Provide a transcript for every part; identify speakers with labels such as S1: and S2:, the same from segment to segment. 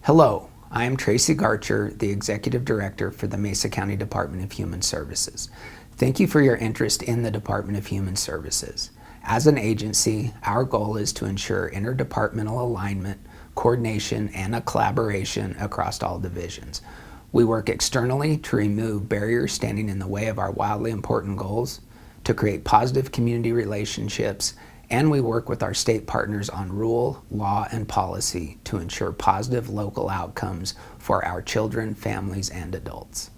S1: Hello, I am Tracy Garcher, the Executive Director for the Mesa County Department of Human Services. Thank you for your interest in the Department of Human Services. As an agency, our goal is to ensure interdepartmental alignment, coordination, and a collaboration across all divisions. We work externally to remove barriers standing in the way of our wildly important goals, to create positive community relationships, and we work with our state partners on rule, law, and policy to ensure positive local outcomes for our children, families, and adults.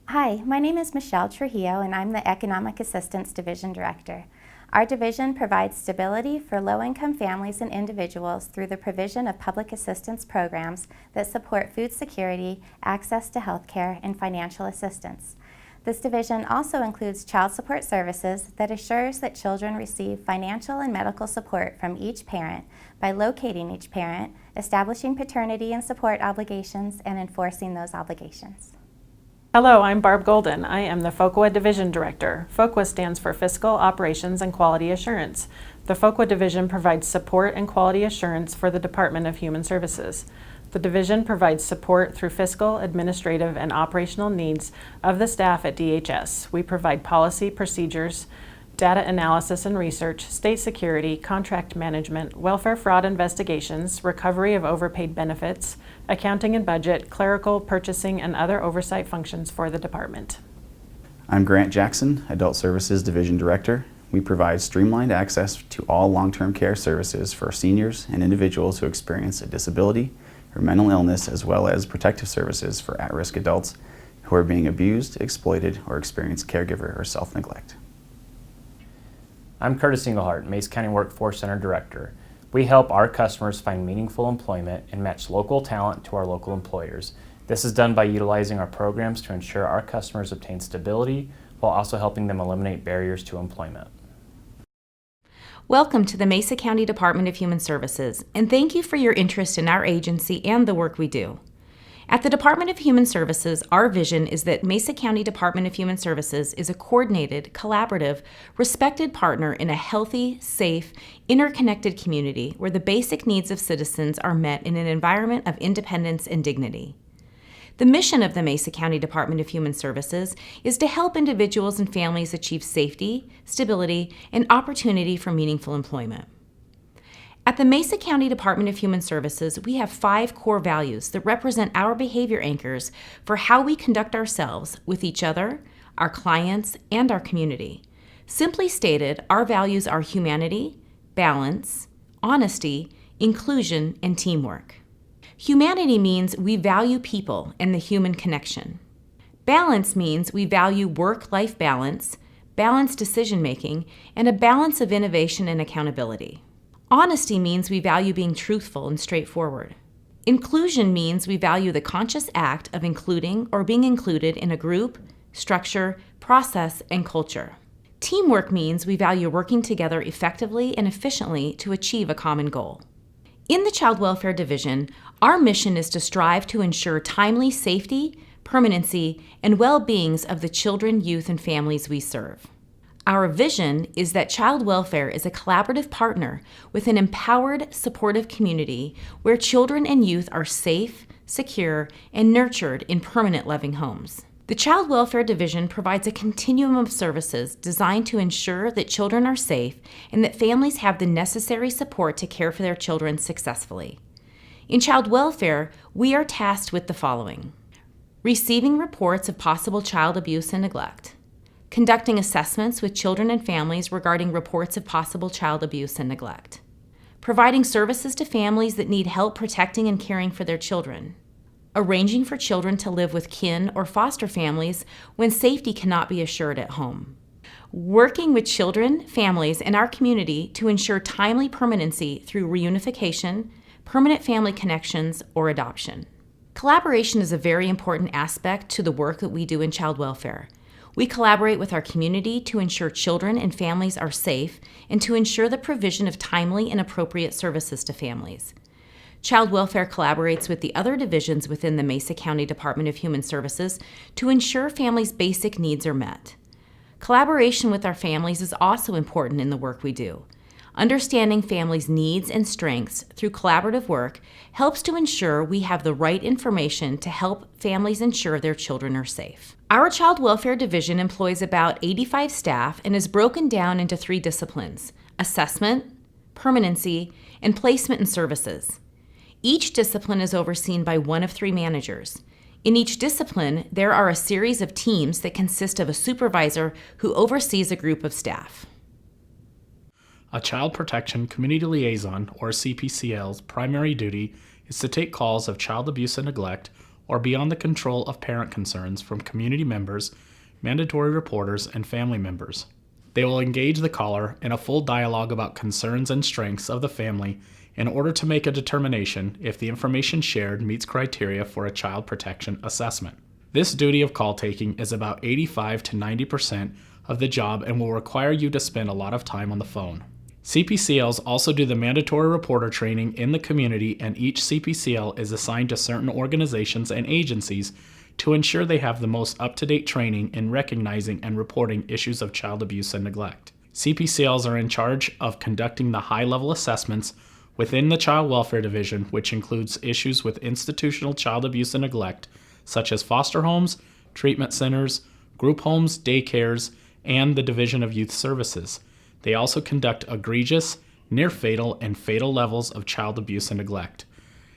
S2: Hi, my name is Michelle Trujillo, and I'm the Economic Assistance Division Director. Our division provides stability for low-income families and individuals through the provision of public assistance programs that support food security, access to health care, and financial assistance. This division also includes child support services that assures that children receive financial and medical support from each parent by locating each parent, establishing paternity and support obligations, and enforcing those obligations.
S3: Hello, I'm Barb Golden. I am the FOQA Division Director. FOQA stands for Fiscal Operations and Quality Assurance. The FOQA Division provides support and quality assurance for the Department of Human Services. The division provides support through fiscal, administrative, and operational needs of the staff at DHS. We provide policy, procedures, data analysis and research, state security, contract management, welfare fraud investigations, recovery of overpaid benefits, accounting and budget, clerical, purchasing, and other oversight functions for the department.
S4: I'm Grant Jackson, Adult Services Division Director. We provide streamlined access to all long-term care services for seniors and individuals who experience a disability or mental illness, as well as protective services for at-risk adults who are being abused, exploited, or experience caregiver or self-neglect.
S5: I'm Curtis Englehart, Mesa County Workforce Center Director. We help our customers find meaningful employment and match local talent to our local employers. This is done by utilizing our programs to ensure our customers obtain stability while also helping them eliminate barriers to employment.
S6: Welcome to the Mesa County Department of Human Services, and thank you for your interest in our agency and the work we do. At the Department of Human Services, our vision is that Mesa County Department of Human Services is a coordinated, collaborative, respected partner in a healthy, safe, interconnected community where the basic needs of citizens are met in an environment of independence and dignity. The mission of the Mesa County Department of Human Services is to help individuals and families achieve safety, stability, and opportunity for meaningful employment. At the Mesa County Department of Human Services, we have 5 core values that represent our behavior anchors for how we conduct ourselves with each other, our clients, and our community. Simply stated, our values are humanity, balance, honesty, inclusion, and teamwork. Humanity means we value people and the human connection. Balance means we value work-life balance, balanced decision-making, and a balance of innovation and accountability. Honesty means we value being truthful and straightforward. Inclusion means we value the conscious act of including or being included in a group, structure, process, and culture. Teamwork means we value working together effectively and efficiently to achieve a common goal. In the Child Welfare Division, our mission is to strive to ensure timely safety, permanency, and well-beings of the children, youth, and families we serve. Our vision is that child welfare is a collaborative partner with an empowered, supportive community where children and youth are safe, secure, and nurtured in permanent loving homes. The Child Welfare Division provides a continuum of services designed to ensure that children are safe and that families have the necessary support to care for their children successfully. In child welfare, we are tasked with the following: receiving reports of possible child abuse and neglect, conducting assessments with children and families regarding reports of possible child abuse and neglect, providing services to families that need help protecting and caring for their children, arranging for children to live with kin or foster families when safety cannot be assured at home, working with children, families, and our community to ensure timely permanency through reunification, permanent family connections, or adoption. Collaboration is a very important aspect to the work that we do in child welfare. We collaborate with our community to ensure children and families are safe and to ensure the provision of timely and appropriate services to families. Child Welfare collaborates with the other divisions within the Mesa County Department of Human Services to ensure families' basic needs are met. Collaboration with our families is also important in the work we do. Understanding families' needs and strengths through collaborative work helps to ensure we have the right information to help families ensure their children are safe. Our Child Welfare Division employs about 85 staff and is broken down into 3 disciplines: assessment, permanency, and placement and services. Each discipline is overseen by one of 3 managers. In each discipline, there are a series of teams that consist of a supervisor who oversees a group of staff.
S7: A Child Protection Community Liaison, or CPCL's, primary duty is to take calls of child abuse and neglect or beyond the control of parent concerns from community members, mandatory reporters, and family members. They will engage the caller in a full dialogue about concerns and strengths of the family in order to make a determination if the information shared meets criteria for a child protection assessment. This duty of call taking is about 85 to 90% of the job and will require you to spend a lot of time on the phone. CPCLs also do the mandatory reporter training in the community, and each CPCL is assigned to certain organizations and agencies to ensure they have the most up-to-date training in recognizing and reporting issues of child abuse and neglect. CPCLs are in charge of conducting the high-level assessments within the Child Welfare Division, which includes issues with institutional child abuse and neglect, such as foster homes, treatment centers, group homes, daycares, and the Division of Youth Services. They also conduct egregious, near-fatal, and fatal levels of child abuse and neglect.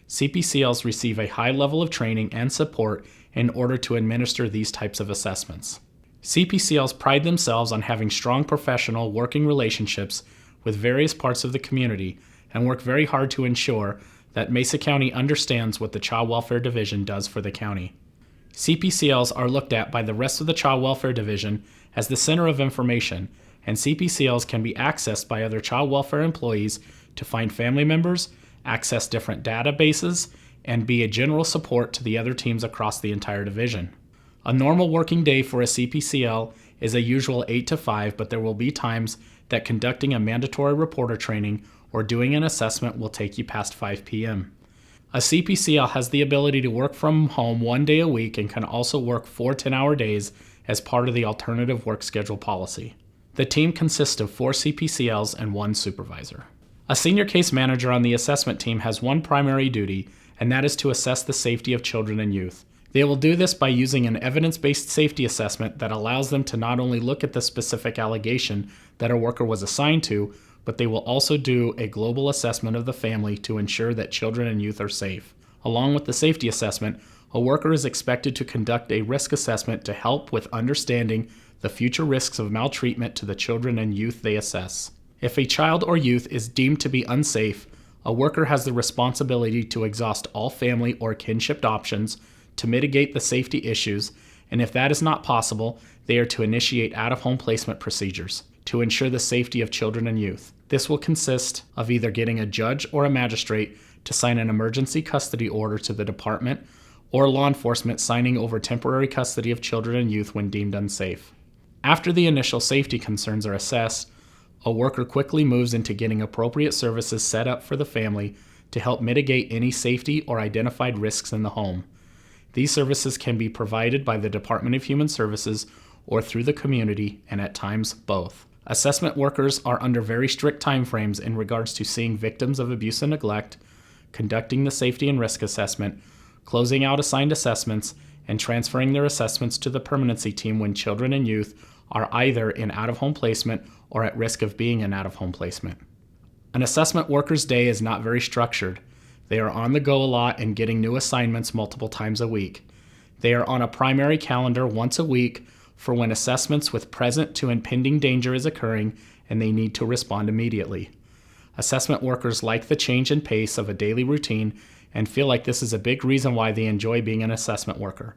S7: CPCLs receive a high level of training and support in order to administer these types of assessments. CPCLs pride themselves on having strong professional working relationships with various parts of the community and work very hard to ensure that Mesa County understands what the Child Welfare Division does for the county. CPCLs are looked at by the rest of the Child Welfare Division as the center of information, and CPCLs can be accessed by other child welfare employees to find family members, access different databases, and be a general support to the other teams across the entire division. A normal working day for a CPCL is a usual 8 to 5, but there will be times that conducting a mandatory reporter training or doing an assessment will take you past 5 p.m. A CPCL has the ability to work from home 1 day a week and can also work 4 10-hour days as part of the alternative work schedule policy. The team consists of 4 CPCLs and 1 supervisor. A senior case manager on the assessment team has one primary duty, and that is to assess the safety of children and youth. They will do this by using an evidence-based safety assessment that allows them to not only look at the specific allegation that a worker was assigned to, but they will also do a global assessment of the family to ensure that children and youth are safe. Along with the safety assessment, a worker is expected to conduct a risk assessment to help with understanding the future risks of maltreatment to the children and youth they assess. If a child or youth is deemed to be unsafe, a worker has the responsibility to exhaust all family or kinship options to mitigate the safety issues, and if that is not possible, they are to initiate out-of-home placement procedures to ensure the safety of children and youth. This will consist of either getting a judge or a magistrate to sign an emergency custody order to the department, or law enforcement signing over temporary custody of children and youth when deemed unsafe. After the initial safety concerns are assessed, a worker quickly moves into getting appropriate services set up for the family to help mitigate any safety or identified risks in the home. These services can be provided by the Department of Human Services or through the community, and at times both. Assessment workers are under very strict timeframes in regards to seeing victims of abuse and neglect, conducting the safety and risk assessment, closing out assigned assessments, and transferring their assessments to the permanency team when children and youth are either in out-of-home placement or at risk of being in out-of-home placement. An assessment worker's day is not very structured. They are on the go a lot and getting new assignments multiple times a week. They are on a primary calendar once a week for when assessments with present to impending danger is occurring and they need to respond immediately. Assessment workers like the change in pace of a daily routine and feel like this is a big reason why they enjoy being an assessment worker.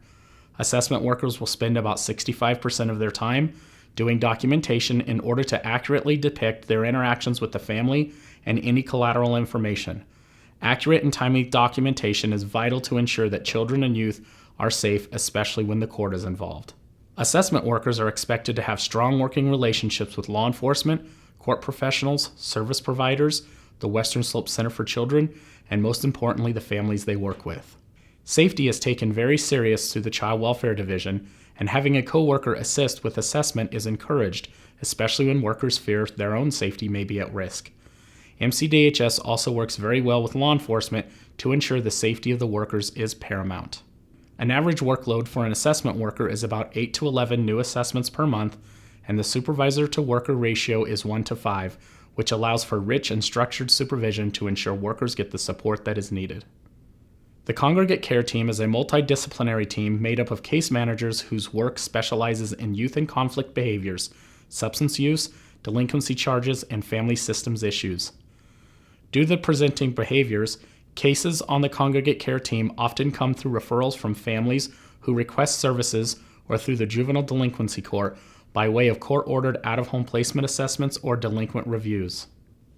S7: Assessment workers will spend about 65% of their time doing documentation in order to accurately depict their interactions with the family and any collateral information. Accurate and timely documentation is vital to ensure that children and youth are safe, especially when the court is involved. Assessment workers are expected to have strong working relationships with law enforcement, court professionals, service providers, the Western Slope Center for Children, and most importantly, the families they work with. Safety is taken very serious through the Child Welfare Division, and having a coworker assist with assessment is encouraged, especially when workers fear their own safety may be at risk. MCDHS also works very well with law enforcement to ensure the safety of the workers is paramount. An average workload for an assessment worker is about 8 to 11 new assessments per month, and the supervisor to worker ratio is 1 to 5, which allows for rich and structured supervision to ensure workers get the support that is needed. The Congregate Care Team is a multidisciplinary team made up of case managers whose work specializes in youth and conflict behaviors, substance use, delinquency charges, and family systems issues. Due to the presenting behaviors, cases on the Congregate Care Team often come through referrals from families who request services or through the Juvenile Delinquency Court by way of court-ordered out-of-home placement assessments or delinquent reviews.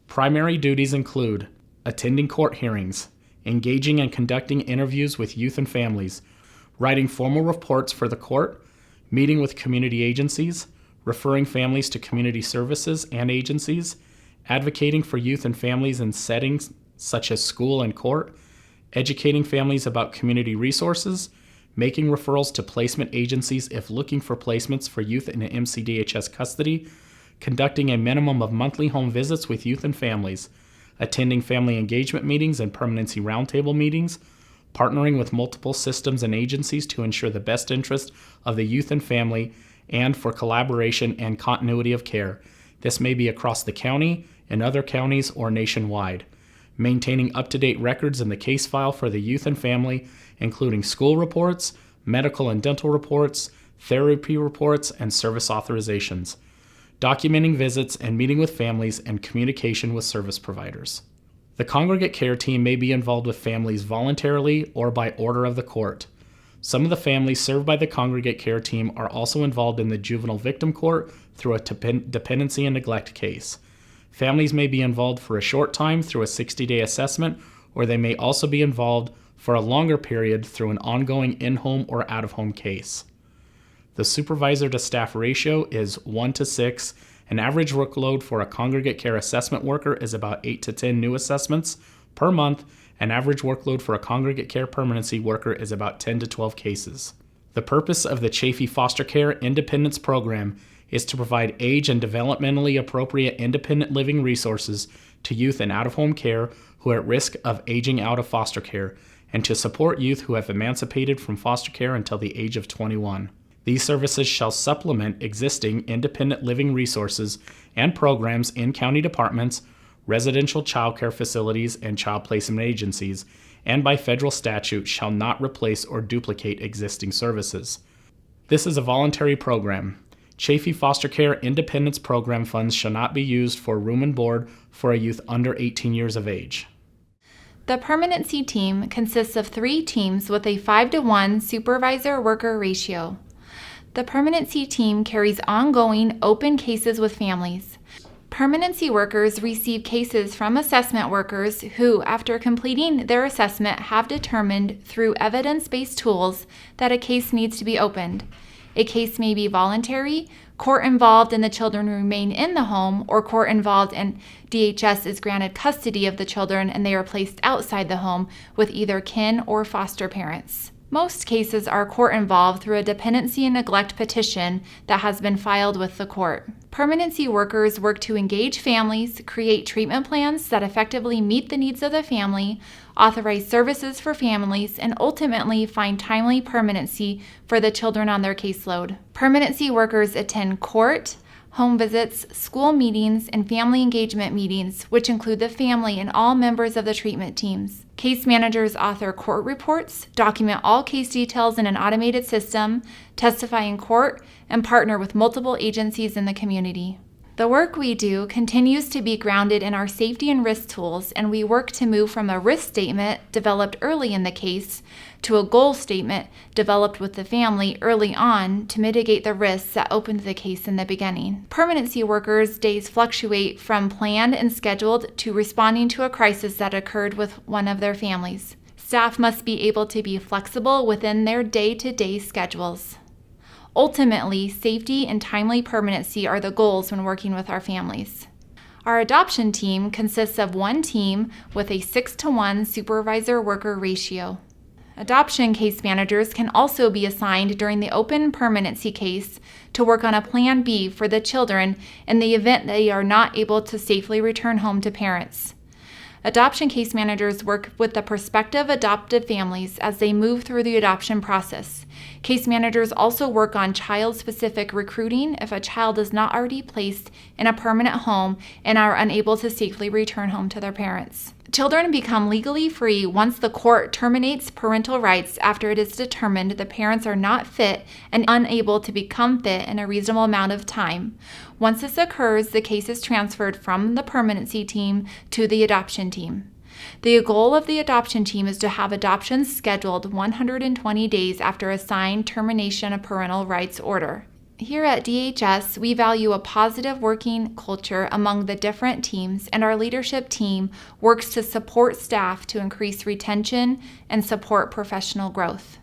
S7: Primary duties include attending court hearings, engaging and conducting interviews with youth and families, writing formal reports for the court, meeting with community agencies, referring families to community services and agencies, advocating for youth and families in settings such as school and court, educating families about community resources, making referrals to placement agencies if looking for placements for youth in MCDHS custody, conducting a minimum of monthly home visits with youth and families, attending family engagement meetings and permanency roundtable meetings, partnering with multiple systems and agencies to ensure the best interest of the youth and family, and for collaboration and continuity of care. This may be across the county, in other counties, or nationwide. Maintaining up-to-date records in the case file for the youth and family, including school reports, medical and dental reports, therapy reports, and service authorizations. Documenting visits and meeting with families and communication with service providers. The Congregate Care Team may be involved with families voluntarily or by order of the court. Some of the families served by the Congregate Care Team are also involved in the Juvenile Victim Court through a dependency and neglect case. Families may be involved for a short time through a 60-day assessment, or they may also be involved for a longer period through an ongoing in-home or out-of-home case. The supervisor to staff ratio is 1 to 6. An average workload for a Congregate Care assessment worker is about 8 to 10 new assessments per month. An average workload for a Congregate Care permanency worker is about 10 to 12 cases. The purpose of the Chafee Foster Care Independence Program is to provide age and developmentally appropriate independent living resources to youth in out-of-home care who are at risk of aging out of foster care, and to support youth who have emancipated from foster care until the age of 21. These services shall supplement existing independent living resources and programs in county departments, residential child care facilities, and child placement agencies, and by federal statute shall not replace or duplicate existing services. This is a voluntary program. Chafee Foster Care Independence Program funds shall not be used for room and board for a youth under 18 years of age.
S8: The permanency team consists of 3 teams with a 5-to-1 supervisor-worker ratio. The permanency team carries ongoing open cases with families. Permanency workers receive cases from assessment workers who, after completing their assessment, have determined through evidence-based tools that a case needs to be opened. A case may be voluntary, court-involved and the children remain in the home, or court-involved and DHS is granted custody of the children and they are placed outside the home with either kin or foster parents. Most cases are court-involved through a dependency and neglect petition that has been filed with the court. Permanency workers work to engage families, create treatment plans that effectively meet the needs of the family, authorize services for families, and ultimately find timely permanency for the children on their caseload. Permanency workers attend court, home visits, school meetings, and family engagement meetings, which include the family and all members of the treatment teams. Case managers author court reports, document all case details in an automated system, testify in court, and partner with multiple agencies in the community. The work we do continues to be grounded in our safety and risk tools, and we work to move from a risk statement developed early in the case to a goal statement developed with the family early on to mitigate the risks that opened the case in the beginning. Permanency workers' days fluctuate from planned and scheduled to responding to a crisis that occurred with one of their families. Staff must be able to be flexible within their day-to-day schedules. Ultimately, safety and timely permanency are the goals when working with our families. Our adoption team consists of 1 team with a 6-to-1 supervisor-worker ratio. Adoption case managers can also be assigned during the open permanency case to work on a Plan B for the children in the event they are not able to safely return home to parents. Adoption case managers work with the prospective adoptive families as they move through the adoption process. Case managers also work on child-specific recruiting if a child is not already placed in a permanent home and are unable to safely return home to their parents. Children become legally free once the court terminates parental rights after it is determined the parents are not fit and unable to become fit in a reasonable amount of time. Once this occurs, the case is transferred from the permanency team to the adoption team. The goal of the adoption team is to have adoptions scheduled 120 days after a signed termination of parental rights order. Here at DHS, we value a positive working culture among the different teams, and our leadership team works to support staff to increase retention and support professional growth.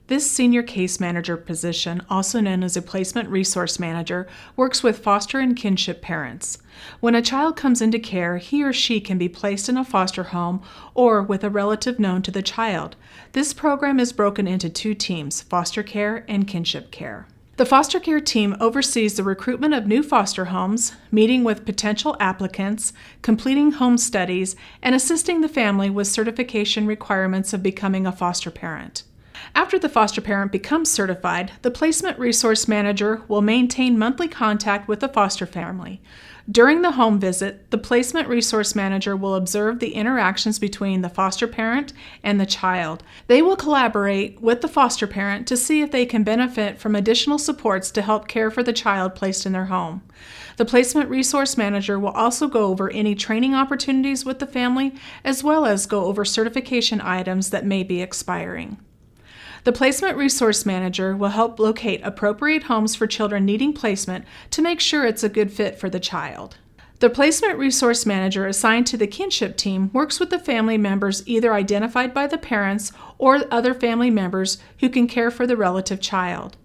S9: This senior case manager position, also known as a placement resource manager, works with foster and kinship parents. When a child comes into care, he or she can be placed in a foster home or with a relative known to the child. This program is broken into two teams, foster care and kinship care. The foster care team oversees the recruitment of new foster homes, meeting with potential applicants, completing home studies, and assisting the family with certification requirements of becoming a foster parent. After the foster parent becomes certified, the placement resource manager will maintain monthly contact with the foster family. During the home visit, the placement resource manager will observe the interactions between the foster parent and the child. They will collaborate with the foster parent to see if they can benefit from additional supports to help care for the child placed in their home. The placement resource manager will also go over any training opportunities with the family, as well as go over certification items that may be expiring. The placement resource manager will help locate appropriate homes for children needing placement to make sure it's a good fit for the child. The placement resource manager assigned to the kinship team works with the family members either identified by the parents or other family members who can care for the relative child.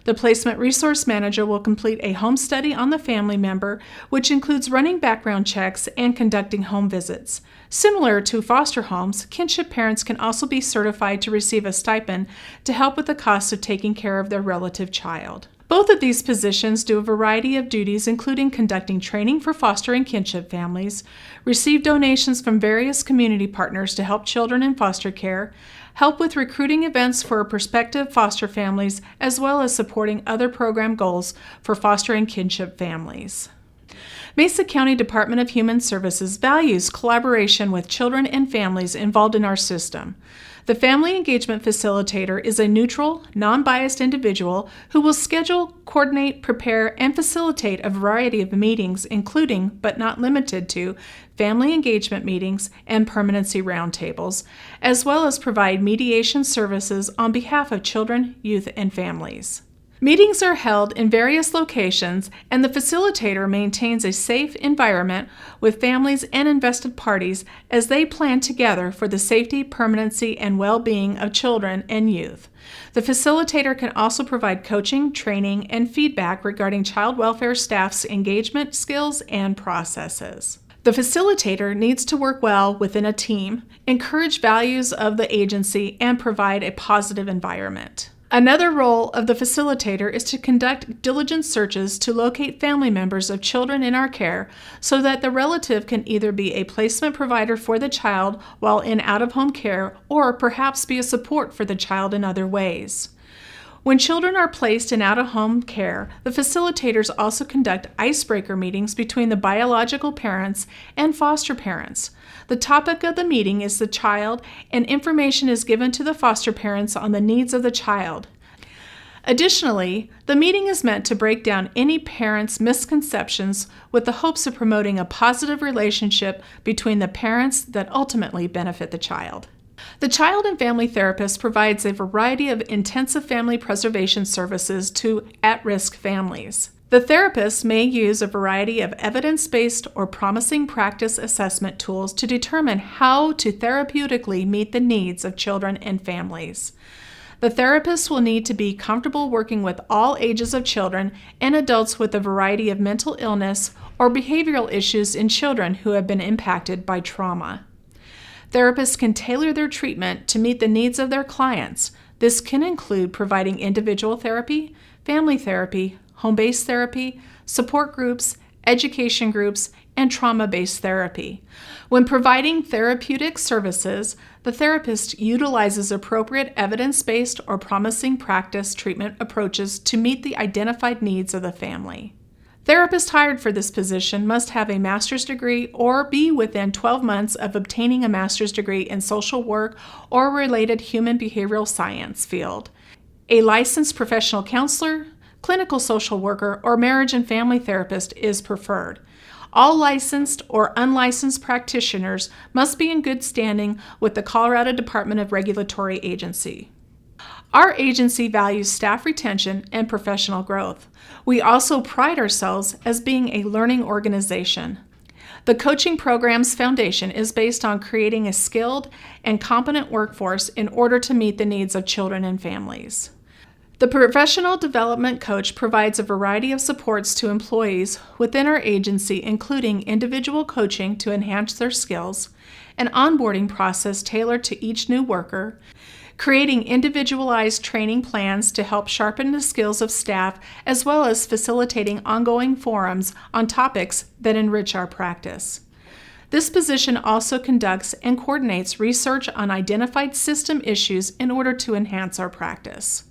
S9: The placement resource manager will complete a home study on the family member, which includes running background checks and conducting home visits. Similar to foster homes, kinship parents can also be certified to receive a stipend to help with the cost of taking care of their relative child. Both of these positions do a variety of duties, including conducting training for foster and kinship families, receive donations from various community partners to help children in foster care, help with recruiting events for prospective foster families, as well as supporting other program goals for foster and kinship families. Mesa County Department of Human Services values collaboration with children and families involved in our system. The Family Engagement Facilitator is a neutral, non-biased individual who will schedule, coordinate, prepare, and facilitate a variety of meetings, including, but not limited to, family engagement meetings and permanency roundtables, as well as provide mediation services on behalf of children, youth, and families. Meetings are held in various locations, and the facilitator maintains a safe environment with families and invested parties as they plan together for the safety, permanency, and well-being of children and youth. The facilitator can also provide coaching, training, and feedback regarding child welfare staff's engagement skills and processes. The facilitator needs to work well within a team, encourage values of the agency, and provide a positive environment. Another role of the facilitator is to conduct diligent searches to locate family members of children in our care so that the relative can either be a placement provider for the child while in out-of-home care or perhaps be a support for the child in other ways. When children are placed in out-of-home care, the facilitators also conduct icebreaker meetings between the biological parents and foster parents. The topic of the meeting is the child, and information is given to the foster parents on the needs of the child. Additionally, the meeting is meant to break down any parents' misconceptions with the hopes of promoting a positive relationship between the parents that ultimately benefit the child. The Child and Family Therapist provides a variety of intensive family preservation services to at-risk families. The therapist may use a variety of evidence-based or promising practice assessment tools to determine how to therapeutically meet the needs of children and families. The therapist will need to be comfortable working with all ages of children and adults with a variety of mental illness or behavioral issues in children who have been impacted by trauma. Therapists can tailor their treatment to meet the needs of their clients. This can include providing individual therapy, family therapy, home-based therapy, support groups, education groups, and trauma-based therapy. When providing therapeutic services, the therapist utilizes appropriate evidence-based or promising practice treatment approaches to meet the identified needs of the family. Therapists hired for this position must have a master's degree or be within 12 months of obtaining a master's degree in social work or related human behavioral science field, a licensed professional counselor, clinical social worker, or marriage and family therapist is preferred. All licensed or unlicensed practitioners must be in good standing with the Colorado Department of Regulatory Agency. Our agency values staff retention and professional growth. We also pride ourselves as being a learning organization. The coaching program's foundation is based on creating a skilled and competent workforce in order to meet the needs of children and families. The professional development coach provides a variety of supports to employees within our agency, including individual coaching to enhance their skills, an onboarding process tailored to each new worker, creating individualized training plans to help sharpen the skills of staff, as well as facilitating ongoing forums on topics that enrich our practice. This position also conducts and coordinates research on identified system issues in order to enhance our practice.